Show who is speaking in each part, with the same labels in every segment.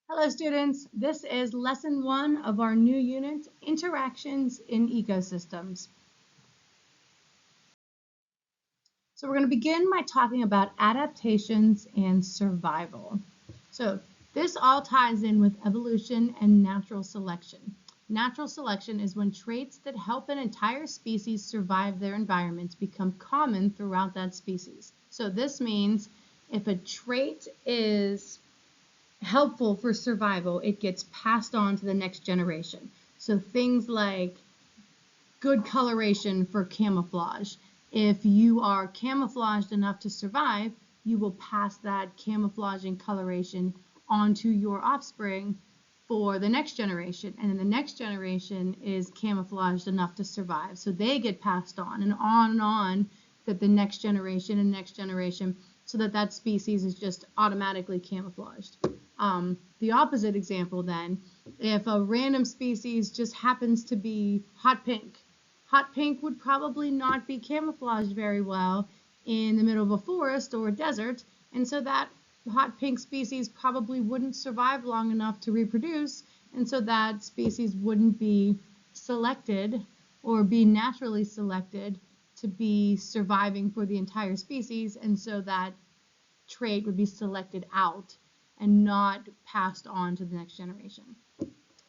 Speaker 1: Hello students, this is lesson 1 of our new unit, Interactions in Ecosystems. So we're going to begin by talking about adaptations and survival. So this all ties in with evolution and natural selection. Natural selection is when traits that help an entire species survive their environment become common throughout that species. So this means if a trait is helpful for survival, it gets passed on to the next generation. So things like good coloration for camouflage. If you are camouflaged enough to survive, you will pass that camouflage and coloration onto your offspring for the next generation. And then the next generation is camouflaged enough to survive. So they get passed on and on that the next generation, so that species is just automatically camouflaged. The opposite example then, if a random species just happens to be hot pink would probably not be camouflaged very well in the middle of a forest or a desert, and so that hot pink species probably wouldn't survive long enough to reproduce, and so that species wouldn't be selected or be naturally selected to be surviving for the entire species, and so that trait would be selected out and not passed on to the next generation.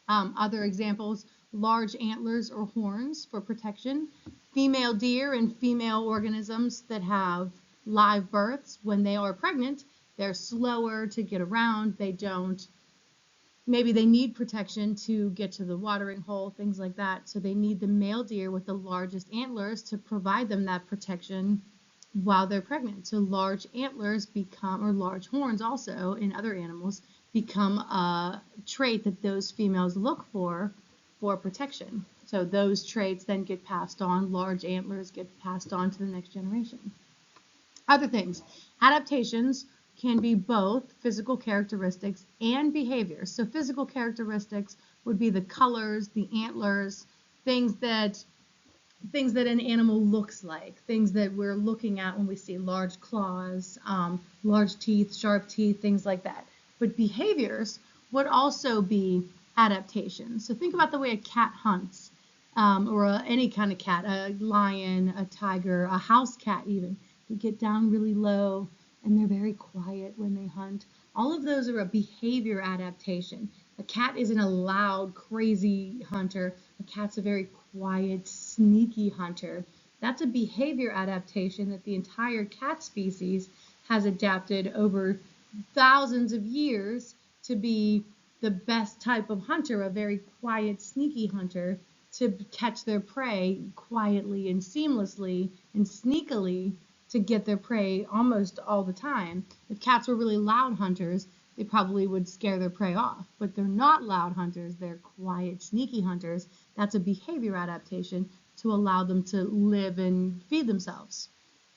Speaker 1: Other examples, large antlers or horns for protection, female deer and female organisms that have live births. When they are pregnant, they're slower to get around. Maybe they need protection to get to the watering hole, things like that. So they need the male deer with the largest antlers to provide them that protection while they're pregnant. So large antlers or large horns also in other animals, become a trait that those females look for protection. So those traits then get passed on. Large antlers get passed on to the next generation. Other things, adaptations can be both physical characteristics and behaviors. So physical characteristics would be the colors, the antlers, things that an animal looks like, things that we're looking at when we see large claws, large teeth, sharp teeth, things like that. But behaviors would also be adaptations. So think about the way a cat hunts, or any kind of cat, a lion, a tiger, a house cat even. They get down really low and they're very quiet when they hunt. All of those are a behavior adaptation. A cat isn't a loud, crazy hunter. A cat's a very quiet, sneaky hunter. That's a behavior adaptation that the entire cat species has adapted over thousands of years to be the best type of hunter, a very quiet, sneaky hunter, to catch their prey quietly and seamlessly and sneakily to get their prey almost all the time. If cats were really loud hunters, they probably would scare their prey off, but they're not loud hunters, they're quiet, sneaky hunters. That's a behavior adaptation to allow them to live and feed themselves.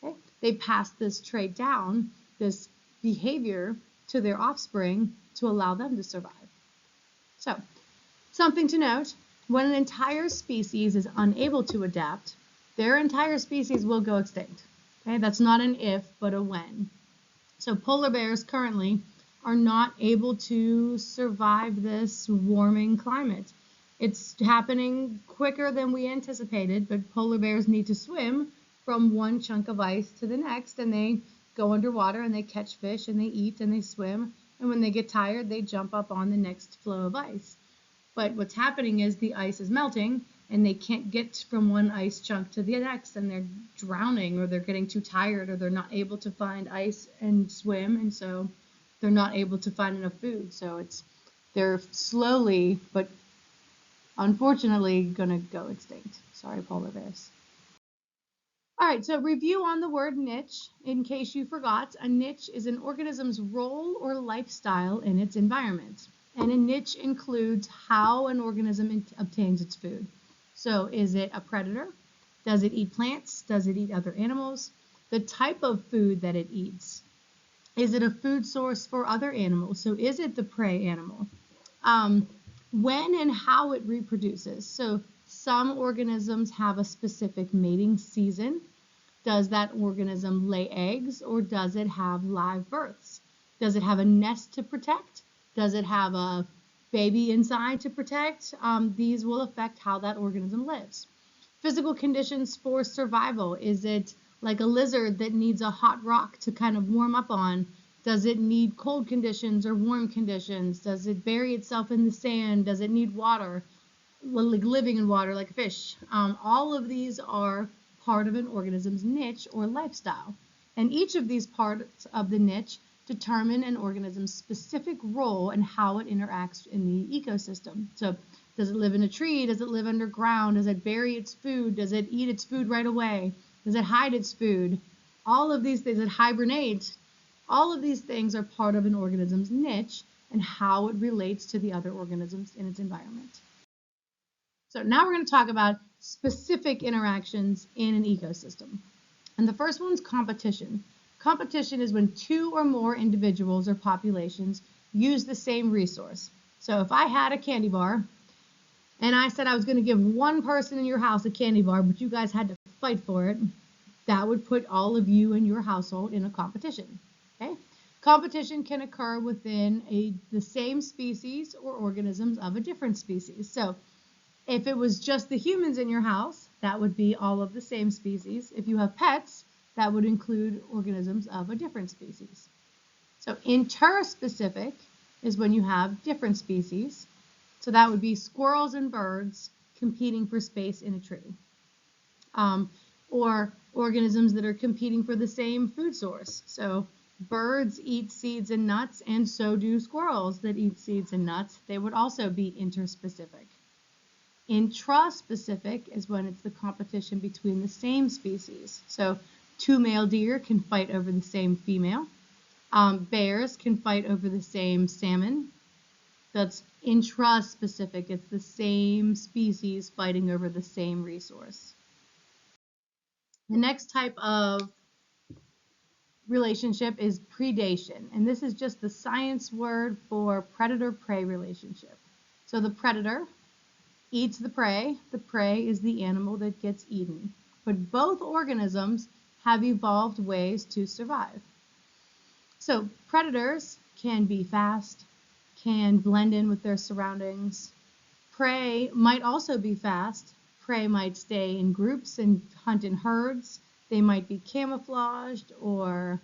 Speaker 1: Okay? They pass this trait down, this behavior, to their offspring to allow them to survive. So, something to note, when an entire species is unable to adapt, their entire species will go extinct. Okay? That's not an if, but a when. So polar bears currently are not able to survive this warming climate. It's happening quicker than we anticipated, but polar bears need to swim from one chunk of ice to the next, and they go underwater and they catch fish and they eat and they swim, and when they get tired, they jump up on the next floe of ice. But what's happening is the ice is melting and they can't get from one ice chunk to the next, and they're drowning, or they're getting too tired, or they're not able to find ice and swim, and so they're not able to find enough food. So they're slowly but unfortunately going to go extinct. Sorry, polar bears. All right, so review on the word niche. In case you forgot, a niche is an organism's role or lifestyle in its environment. And a niche includes how an organism obtains its food. So is it a predator? Does it eat plants? Does it eat other animals? The type of food that it eats. Is it a food source for other animals? So is it the prey animal? When and how it reproduces. So some organisms have a specific mating season. Does that organism lay eggs, or does it have live births? Does it have a nest to protect? Does it have a baby inside to protect? These will affect how that organism lives. Physical conditions for survival. Is it like a lizard that needs a hot rock to kind of warm up on? Does it need cold conditions or warm conditions? Does it bury itself in the sand? Does it need water, like living in water like a fish? All of these are part of an organism's niche or lifestyle. And each of these parts of the niche determine an organism's specific role and how it interacts in the ecosystem. So does it live in a tree? Does it live underground? Does it bury its food? Does it eat its food right away? Does it hide its food? All of these things, it hibernates. All of these things are part of an organism's niche and how it relates to the other organisms in its environment. So now we're going to talk about specific interactions in an ecosystem. And the first one's competition. Competition is when two or more individuals or populations use the same resource. So if I had a candy bar and I said I was going to give one person in your house a candy bar, but you guys had to fight for it, that would put all of you in your household in a competition. Okay? Competition can occur within the same species or organisms of a different species. So if it was just the humans in your house, that would be all of the same species. If you have pets, that would include organisms of a different species. So interspecific is when you have different species. So that would be squirrels and birds competing for space in a tree. Or organisms that are competing for the same food source. So birds eat seeds and nuts, and so do squirrels that eat seeds and nuts. They would also be interspecific. Intraspecific is when it's the competition between the same species. So two male deer can fight over the same female. Bears can fight over the same salmon. That's intraspecific. It's the same species fighting over the same resource. The next type of relationship is predation, and this is just the science word for predator-prey relationship. So the predator eats the prey is the animal that gets eaten. But both organisms have evolved ways to survive. So predators can be fast, can blend in with their surroundings. Prey might also be fast. Prey might stay in groups and hunt in herds. They might be camouflaged or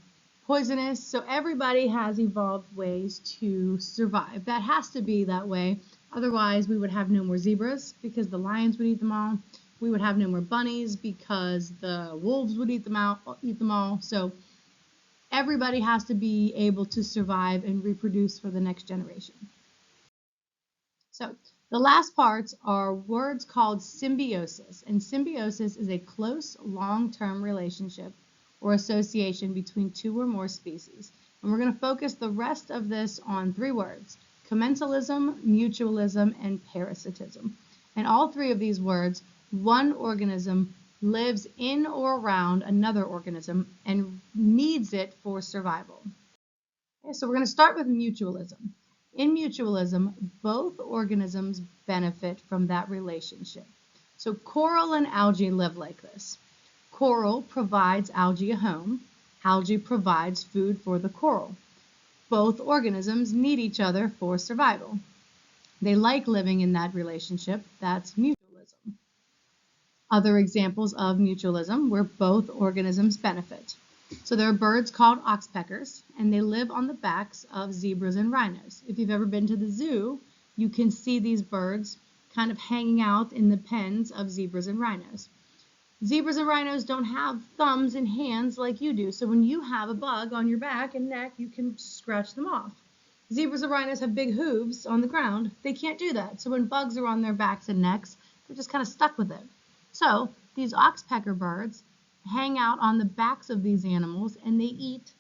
Speaker 1: poisonous. So everybody has evolved ways to survive. That has to be that way. Otherwise, we would have no more zebras because the lions would eat them all. We would have no more bunnies because the wolves would eat them all. So everybody has to be able to survive and reproduce for the next generation. So the last parts are words called symbiosis, and symbiosis is a close long-term relationship or association between two or more species. And we're going to focus the rest of this on three words: commensalism, mutualism, and parasitism. And all three of these words, one organism lives in or around another organism and needs it for survival. Okay, so we're going to start with mutualism. In mutualism, both organisms benefit from that relationship. So coral and algae live like this. Coral provides algae a home. Algae provides food for the coral. Both organisms need each other for survival. They like living in that relationship. That's mutualism. Other examples of mutualism where both organisms benefit. So there are birds called oxpeckers, and they live on the backs of zebras and rhinos. If you've ever been to the zoo, you can see these birds kind of hanging out in the pens of zebras and rhinos. Zebras and rhinos don't have thumbs and hands like you do, so when you have a bug on your back and neck, you can scratch them off. Zebras and rhinos have big hooves on the ground. They can't do that, so when bugs are on their backs and necks, they're just kind of stuck with it. So these oxpecker birds hang out on the backs of these animals, and they eat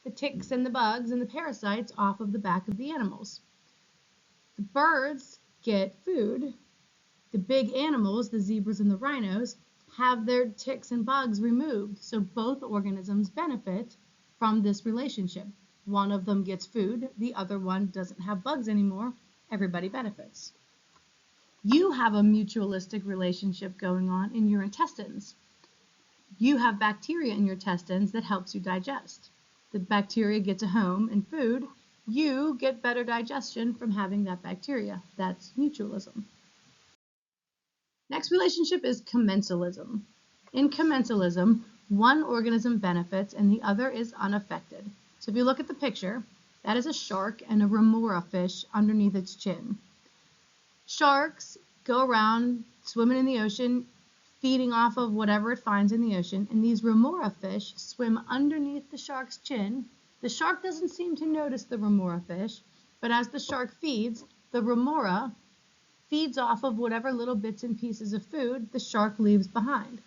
Speaker 1: the ticks and the bugs and the parasites off of the back of the animals. The birds get food. The big animals, the zebras and the rhinos, have their ticks and bugs removed. So both organisms benefit from this relationship. One of them gets food, the other one doesn't have bugs anymore. Everybody benefits. You have a mutualistic relationship going on in your intestines. You have bacteria in your intestines that helps you digest. The bacteria gets a home and food, you get better digestion from having that bacteria. That's mutualism. Next relationship is commensalism. In commensalism, one organism benefits and the other is unaffected. So if you look at the picture, that is a shark and a remora fish underneath its chin. Sharks go around swimming in the ocean, feeding off of whatever it finds in the ocean, and these remora fish swim underneath the shark's chin. The shark doesn't seem to notice the remora fish, but as the shark feeds, the remora feeds off of whatever little bits and pieces of food the shark leaves behind.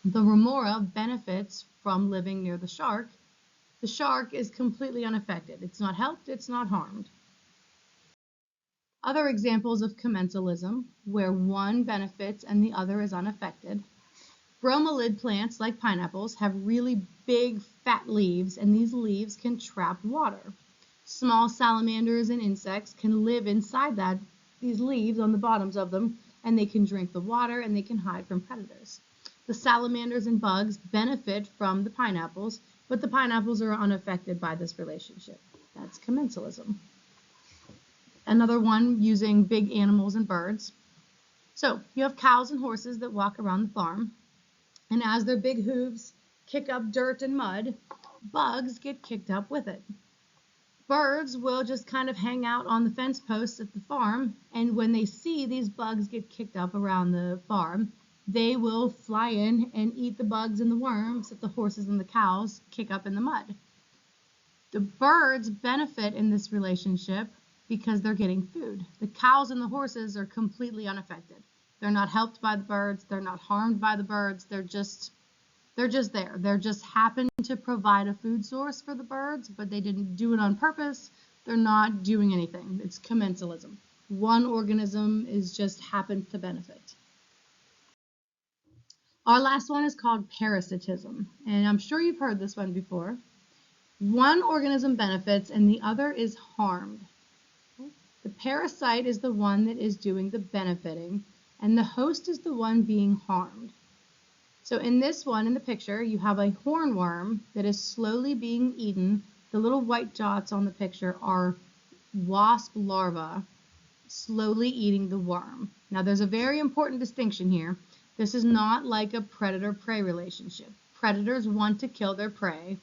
Speaker 1: The remora benefits from living near the shark. The shark is completely unaffected. It's not helped, it's not harmed. Other examples of commensalism, where one benefits and the other is unaffected. Bromelid plants, like pineapples, have really big, fat leaves, and these leaves can trap water. Small salamanders and insects can live inside these leaves on the bottoms of them, and they can drink the water and they can hide from predators. The salamanders and bugs benefit from the pineapples, but the pineapples are unaffected by this relationship. That's commensalism. Another one using big animals and birds. So you have cows and horses that walk around the farm, and as their big hooves kick up dirt and mud, bugs get kicked up with it. Birds will just kind of hang out on the fence posts at the farm, and when they see these bugs get kicked up around the farm, they will fly in and eat the bugs and the worms that the horses and the cows kick up in the mud. The birds benefit in this relationship because they're getting food. The cows and the horses are completely unaffected. They're not helped by the birds. They're not harmed by the birds. They're just there. They're just happen to provide a food source for the birds, but they didn't do it on purpose. They're not doing anything. It's commensalism. One organism is just happens to benefit. Our last one is called parasitism, and I'm sure you've heard this one before. One organism benefits and the other is harmed. The parasite is the one that is doing the benefiting, and the host is the one being harmed. So in this one, in the picture, you have a hornworm that is slowly being eaten. The little white dots on the picture are wasp larvae slowly eating the worm. Now there's a very important distinction here. This is not like a predator-prey relationship. Predators want to kill their prey.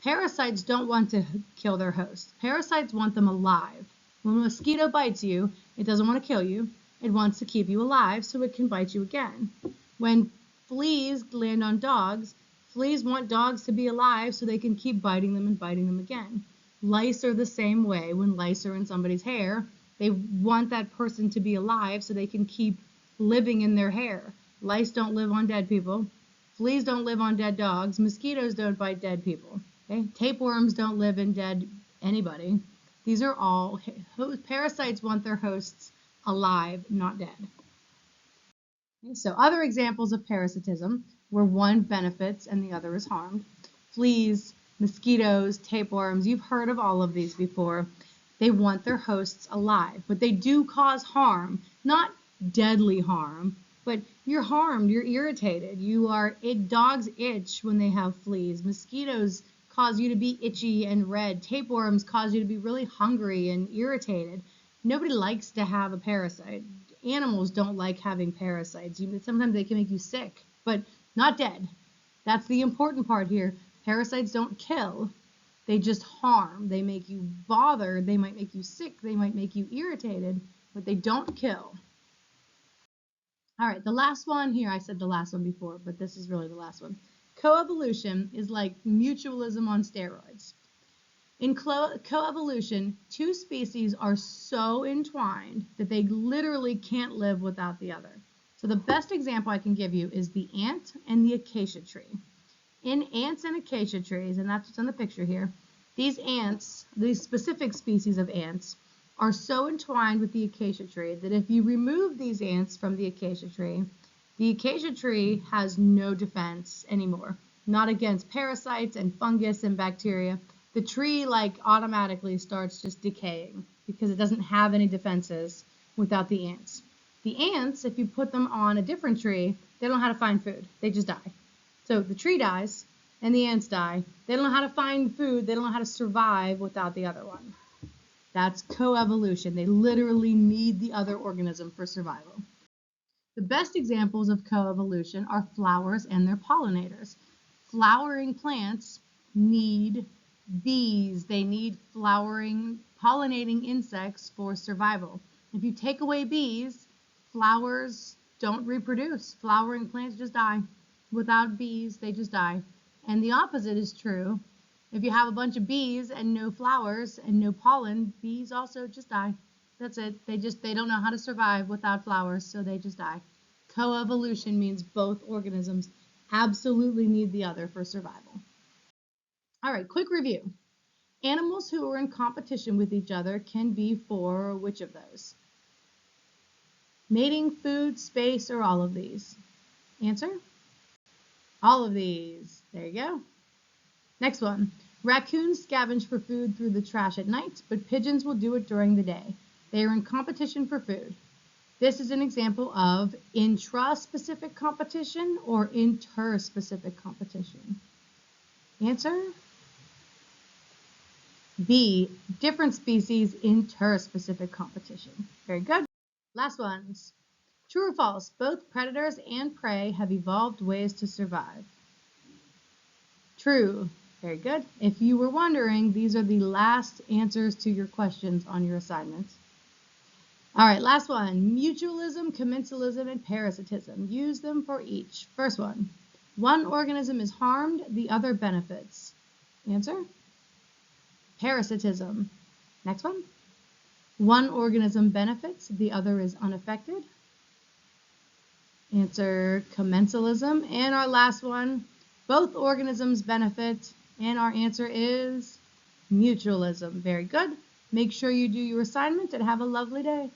Speaker 1: Parasites don't want to kill their host. Parasites want them alive. When a mosquito bites you, it doesn't want to kill you. It wants to keep you alive so it can bite you again. When fleas land on dogs, fleas want dogs to be alive so they can keep biting them and biting them again. Lice are the same way. When lice are in somebody's hair, they want that person to be alive so they can keep living in their hair. Lice don't live on dead people. Fleas don't live on dead dogs. Mosquitoes don't bite dead people. Okay? Tapeworms don't live in dead anybody. These are all parasites want their hosts alive, not dead. Okay, so other examples of parasitism where one benefits and the other is harmed. Fleas, mosquitoes, tapeworms, you've heard of all of these before. They want their hosts alive, but they do cause harm, not deadly harm, but you're harmed, you're irritated. Dogs itch when they have fleas. Mosquitoes cause you to be itchy and red. Tapeworms cause you to be really hungry and irritated. Nobody likes to have a parasite. Animals don't like having parasites. Sometimes they can make you sick, but not dead. That's the important part here. Parasites don't kill. They just harm. They make you bothered. They might make you sick. They might make you irritated, but they don't kill. All right, the last one here, I said the last one before, but this is really the last one. Coevolution is like mutualism on steroids. In coevolution, two species are so entwined that they literally can't live without the other. So the best example I can give you is the ant and the acacia tree. In ants and acacia trees, and that's what's in the picture here, these ants, these specific species of ants, are so entwined with the acacia tree that if you remove these ants from the acacia tree has no defense anymore, not against parasites and fungus and bacteria. The tree automatically starts just decaying because it doesn't have any defenses without the ants. The ants, if you put them on a different tree, they don't know how to find food. They just die. So the tree dies and the ants die. They don't know how to find food. They don't know how to survive without the other one. That's coevolution. They literally need the other organism for survival. The best examples of coevolution are flowers and their pollinators. Flowering plants need bees. They need flowering, pollinating insects for survival. If you take away bees, flowers don't reproduce. Flowering plants just die. Without bees, they just die. And the opposite is true. If you have a bunch of bees and no flowers and no pollen, bees also just die. That's it. They don't know how to survive without flowers, so they just die. Coevolution means both organisms absolutely need the other for survival. All right, quick review. Animals who are in competition with each other can be for which of those? Mating, food, space, or all of these? Answer? All of these. There you go. Next one. Raccoons scavenge for food through the trash at night, but pigeons will do it during the day. They are in competition for food. This is an example of intraspecific competition or interspecific competition. Answer? B. Different species interspecific competition. Very good. Last ones. True or false? Both predators and prey have evolved ways to survive. True. Very good. If you were wondering, these are the last answers to your questions on your assignments. All right, last one. Mutualism, commensalism, and parasitism. Use them for each. First one. One organism is harmed, the other benefits. Answer? Parasitism. Next one. One organism benefits, the other is unaffected. Answer, commensalism. And our last one. Both organisms benefit, and our answer is mutualism. Very good. Make sure you do your assignment and have a lovely day.